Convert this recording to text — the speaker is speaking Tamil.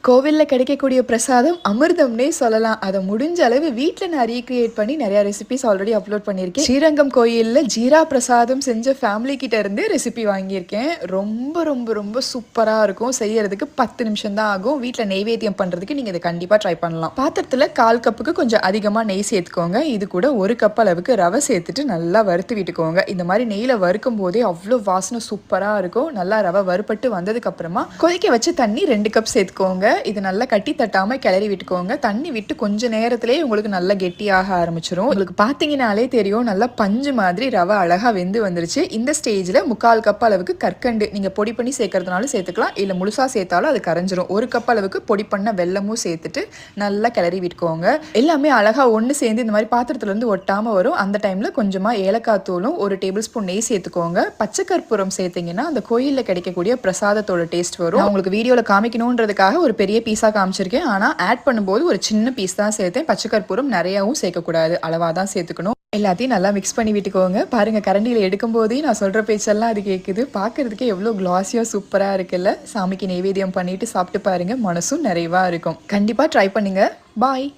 கோவில்ல கிடைக்கக்கூடிய பிரசாதம் அமிர்தம்னே சொல்லலாம். அத முடிஞ்ச அளவு வீட்ல நான் ரீக்ரியேட் பண்ணி நெறைய ரெசிபீஸ் ஆல்ரெடி அப்லோட் பண்ணியிருக்கேன். ஸ்ரீரங்கம் கோயில்ல ஜீரா பிரசாதம் செஞ்ச ஃபேமிலி கிட்ட இருந்து ரெசிபி வாங்கியிருக்கேன். ரொம்ப ரொம்ப ரொம்ப சூப்பரா இருக்கும். செய்யறதுக்கு 10 நிமிஷம் தான் ஆகும். வீட்ல நெய்வேத்தியம் பண்றதுக்கு நீங்க இத கண்டிப்பா ட்ரை பண்ணலாம். பாத்திரத்துல 1/4 கப்புக்கு கொஞ்சம் அதிகமா நெய் சேர்த்துக்கோங்க. இது கூட 1 கப் அளவுக்கு ரவை சேர்த்துட்டு நல்லா வறுத்து விட்டுக்கோங்க. இந்த மாதிரி நெய்ல வறுக்கும் போதே அவ்வளோ வாசனை சூப்பரா இருக்கும். நல்லா ரவை வறுபட்டு வந்ததுக்கு அப்புறமா கொதிக்க வச்ச தண்ணி 2 கப் சேர்த்துக்கோங்க. இது நல்லா கட்டி தட்டாம கிளறி விட்டுக்கோங்க. தண்ணி விட்டு கொஞ்ச நேரத்திலேயே உங்களுக்கு நல்லா கெட்டியாக ஆரம்பிச்சிடும். உங்களுக்கு பார்த்தீங்கன்னாலே தெரியும் நல்லா பஞ்சு மாதிரி ரவை அழகா வெந்து வந்துருச்சு. இந்த ஸ்டேஜில் 1/4 கப் அளவுக்கு கற்கண்டு நீங்கள் பொடி பண்ணி சேர்க்கறதுனாலும் சேர்த்துக்கலாம், இல்லை முழுசாக சேர்த்தாலும் அது கரைஞ்சிரும். 1 கப் அளவுக்கு பொடி பண்ண வெல்லமும் சேர்த்துட்டு நல்லா கிளறி விட்டுக்கோங்க. எல்லாமே அழகா ஒன்று சேர்ந்து இந்த மாதிரி பாத்திரத்துலேருந்து ஒட்டாமல் வரும். அந்த டைமில் கொஞ்சமாக ஏலக்காய் தூளும் 1 டேபிள் ஸ்பூன் நெய் சேர்த்துக்கோங்க. பச்சை கற்பூரம் சேர்த்தீங்கன்னா அந்த கோயிலில் கிடைக்கக்கூடிய பிரசாதத்தோட டேஸ்ட் வரும். உங்களுக்கு வீடியோவில் காமிக்கணுன்றதுக்காக ஒரு பெரிய பீஸா காமிச்சிருக்கேன். ஆனால் ஆட் பண்ணும்போது ஒரு சின்ன பீஸ் தான் சேர்த்தேன். பச்சை கற்பூரம் நிறையாவும் சேர்க்கக்கூடாது, அளவாக தான் சேர்த்துக்கணும். எல்லாத்தையும் நல்லா மிக்ஸ் பண்ணி விட்டுக்கோங்க. பாருங்கள், கரண்டியில் எடுக்கும் போதே நான் சொல்கிற பேச்செல்லாம் அது கேட்குது. பார்க்குறதுக்கே எவ்வளோ கிளாஸியாக சூப்பராக இருக்குல்ல. சாமிக்கு நெய்வேத்தியம் பண்ணிட்டு சாப்பிட்டு பாருங்கள், மனசும் நிறைவாக இருக்கும். கண்டிப்பாக ட்ரை பண்ணுங்கள். பாய்.